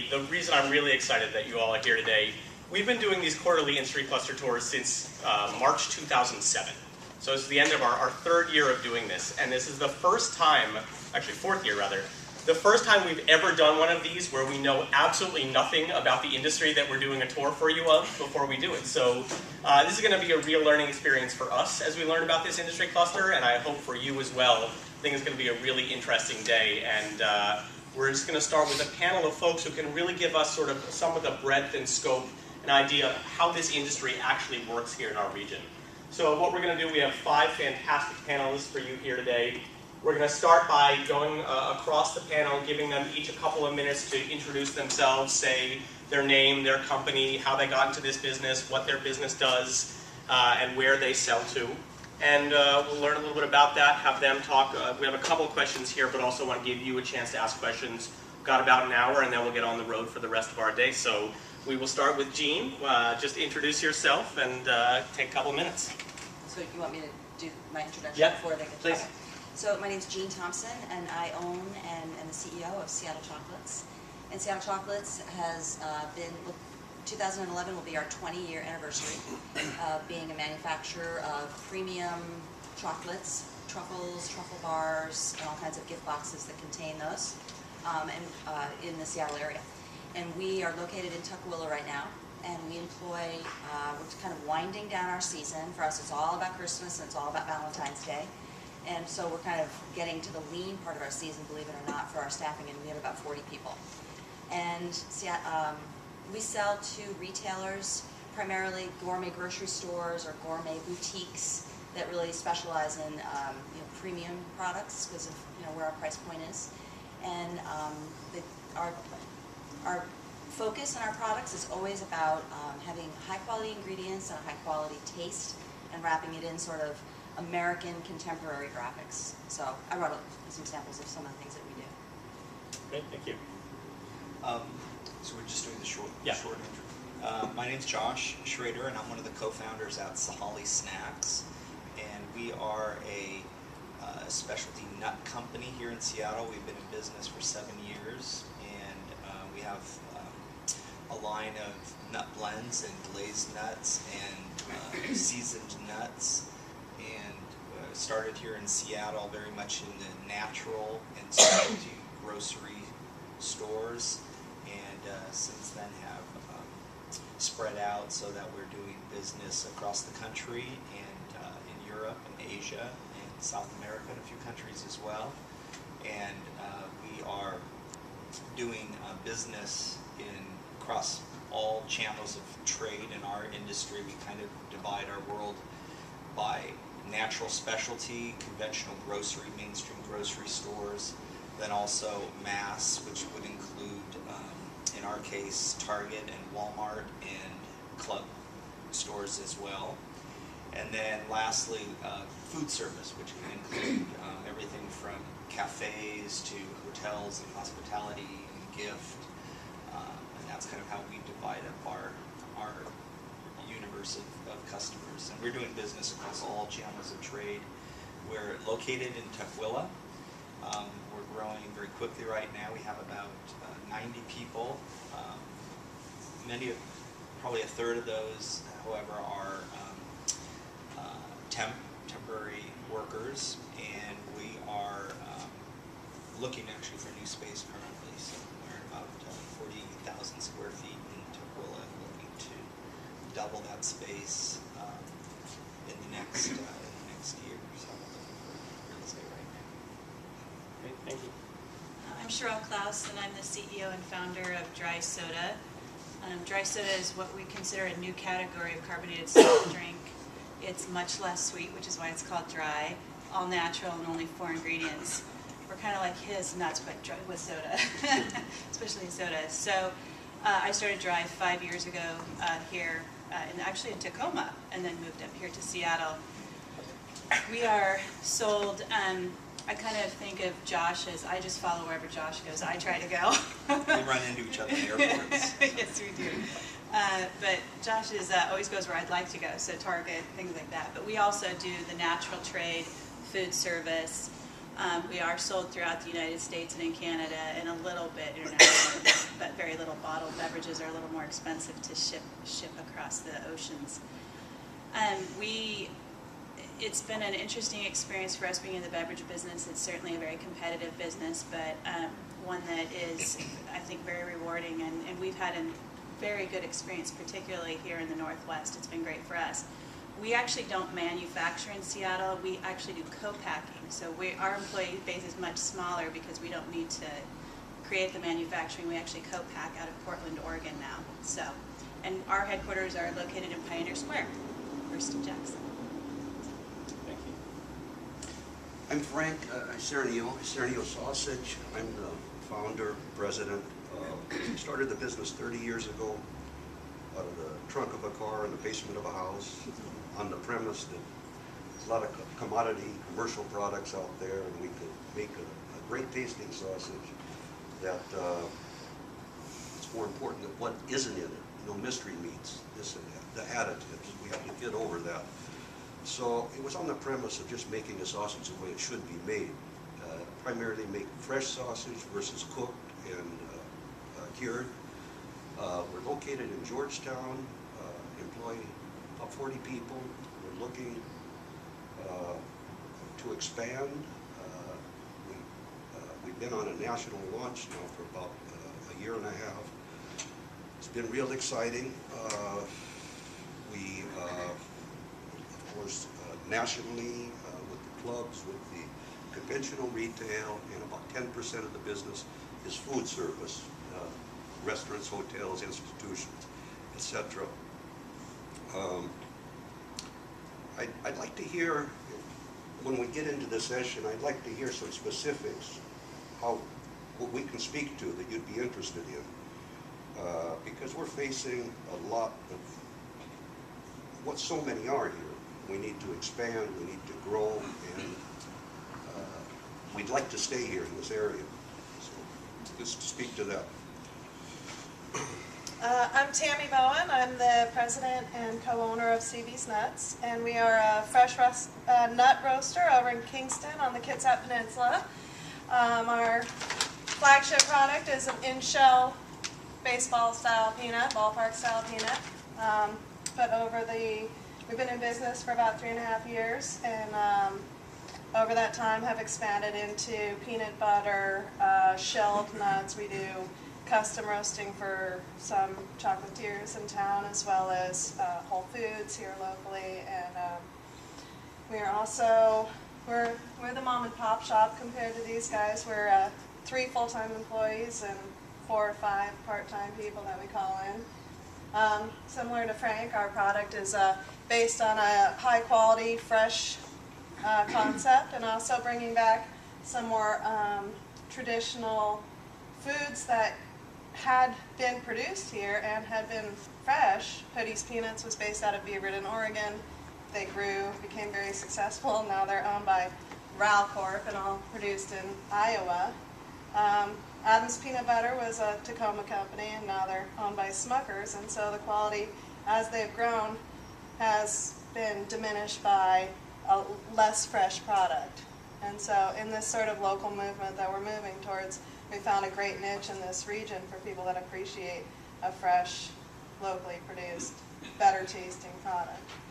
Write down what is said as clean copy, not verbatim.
the reason I'm really excited that you all are here today, we've been doing these quarterly industry cluster tours since March 2007. So it's the end of our third year of doing this, and this is the first time, actually fourth year rather, the first time we've ever done one of these where we know absolutely nothing about the industry that we're doing a tour for you of before we do it. So this is going to be a real learning experience for us as we learn about this industry cluster, and I hope for you as well. I think it's going to be a really interesting day, and we're just going to start with a panel of folks who can really give us sort of some of the breadth and scope and idea of how this industry actually works here in our region. So what we're going to do, we have 5 fantastic panelists for you here today. We're going to start by going across the panel, giving them each a couple of minutes to introduce themselves, say their name, their company, how they got into this business, what their business does, and where they sell to. And we'll learn a little bit about that, have them talk. We have a couple of questions here, but also want to give you a chance to ask questions. We've got about an hour, and then we'll get on the road for the rest of our day. So we will start with Jean. Just introduce yourself and take a couple of minutes. So you want me to do my introduction before they get please. Okay. So my name is Jean Thompson, and I own and am the CEO of Seattle Chocolates. And Seattle Chocolates has been, 2011 will be our 20-year anniversary of being a manufacturer of premium chocolates, truffles, truffle bars, and all kinds of gift boxes that contain those in the Seattle area. And we are located in Tukwila right now, and we employ, we're kind of winding down our season. For us, it's all about Christmas, and it's all about Valentine's Day. And so we're kind of getting to the lean part of our season, believe it or not, for our staffing, and we have about 40 people. And we sell to retailers, primarily gourmet grocery stores or gourmet boutiques that really specialize in premium products because of where our price point is. And our focus on our products is always about having high quality ingredients and a high quality taste and wrapping it in sort of American contemporary graphics. So I brought up some examples of some of the things that we do. Great, thank you. So we're just doing the short intro. My name's Josh Schrader, and I'm one of the co-founders at Sahali Snacks. And we are a specialty nut company here in Seattle. We've been in business for 7 years, and we have a line of nut blends and glazed nuts and seasoned nuts. And started here in Seattle very much in the natural and specialty grocery stores, and since then have spread out so that we're doing business across the country and in Europe and Asia and South America and a few countries as well. And we are doing business across all channels of trade in our industry. We kind of divide our world by natural specialty, conventional grocery, mainstream grocery stores, then also mass, which would include, in our case, Target and Walmart and club stores as well. And then lastly, food service, which can include everything from cafes to hotels and hospitality and gift. And that's kind of how we divide up our universe of customers. And we're doing business across all channels of trade. We're located in Tukwila. We're growing very quickly right now. We have about 90 people. Probably a third of those, however, are temporary workers, and we are looking actually for new space currently. So we're at about 40,000 square feet in Tukwila, looking to double that space in the next year. So I'm looking for real estate right now. Great, thank you. I'm Cheryl Klaus, and I'm the CEO and founder of Dry Soda. Dry soda is what we consider a new category of carbonated soft drink. It's much less sweet, which is why it's called dry, all natural and only 4 ingredients. We're kind of like his nuts, but dry with soda, especially soda. So I started Dry 5 years ago here, actually in Tacoma, and then moved up here to Seattle. We are sold, I kind of think of Josh as, I just follow wherever Josh goes. I try to go. We run into each other in airports. Yes, we do. But Josh always goes where I'd like to go, so Target, things like that. But we also do the natural trade, food service, We are sold throughout the United States and in Canada and a little bit internationally, but very little. Bottled beverages are a little more expensive to ship across the oceans. It's been an interesting experience for us being in the beverage business. It's certainly a very competitive business, but one that is, I think, very rewarding, and we've had a very good experience, particularly here in the Northwest. It's been great for us. We actually don't manufacture in Seattle. We actually do co-packing. So our employee base is much smaller because we don't need to create the manufacturing. We actually co-pack out of Portland, Oregon now. So, and our headquarters are located in Pioneer Square, First and Jackson. Thank you. I'm Frank Cernio Sausage. I'm the founder, president. Started the business 30 years ago out of the trunk of a car in the basement of a house on the premise that there's a lot of commodity commercial products out there, and we could make a great tasting sausage that it's more important than what isn't in it. No mystery meats, this and that, the additives. We have to get over that. So it was on the premise of just making a sausage the way it should be made. Primarily make fresh sausage versus cooked and cured. We're located in Georgetown, employ about 40 people. We're looking to expand. We've been on a national launch now for about a year and a half. It's been real exciting. We, of course, nationally with the clubs, with the conventional retail, and about 10% of the business is food service, restaurants, hotels, institutions, etc. I'd like to hear, when we get into the session, I'd like to hear some specifics, what we can speak to that you'd be interested in. Because we're facing a lot of what so many are here. We need to expand, we need to grow, and we'd like to stay here in this area. So just speak to that. I'm Tammy Bowen. I'm the president and co-owner of CB's Nuts, and we are a fresh nut roaster over in Kingston on the Kitsap Peninsula. Our flagship product is an in-shell baseball-style peanut, ballpark-style peanut. We've been in business for about 3.5 years, and over that time have expanded into peanut butter, shelled nuts. We do custom roasting for some chocolatiers in town, as well as Whole Foods here locally. And we're the mom and pop shop compared to these guys. We're 3 full-time employees and 4 or 5 part-time people that we call in. Similar to Frank, our product is based on a high-quality, fresh concept, and also bringing back some more traditional foods that had been produced here and had been fresh. Hoodie's Peanuts was based out of Beaverton, Oregon. They grew, became very successful. Now they're owned by Ralcorp and all produced in Iowa. Adams Peanut Butter was a Tacoma company, and now they're owned by Smuckers, and so the quality, as they've grown, has been diminished by a less fresh product. And so in this sort of local movement that we're moving towards, we found a great niche in this region for people that appreciate a fresh, locally produced, better tasting product.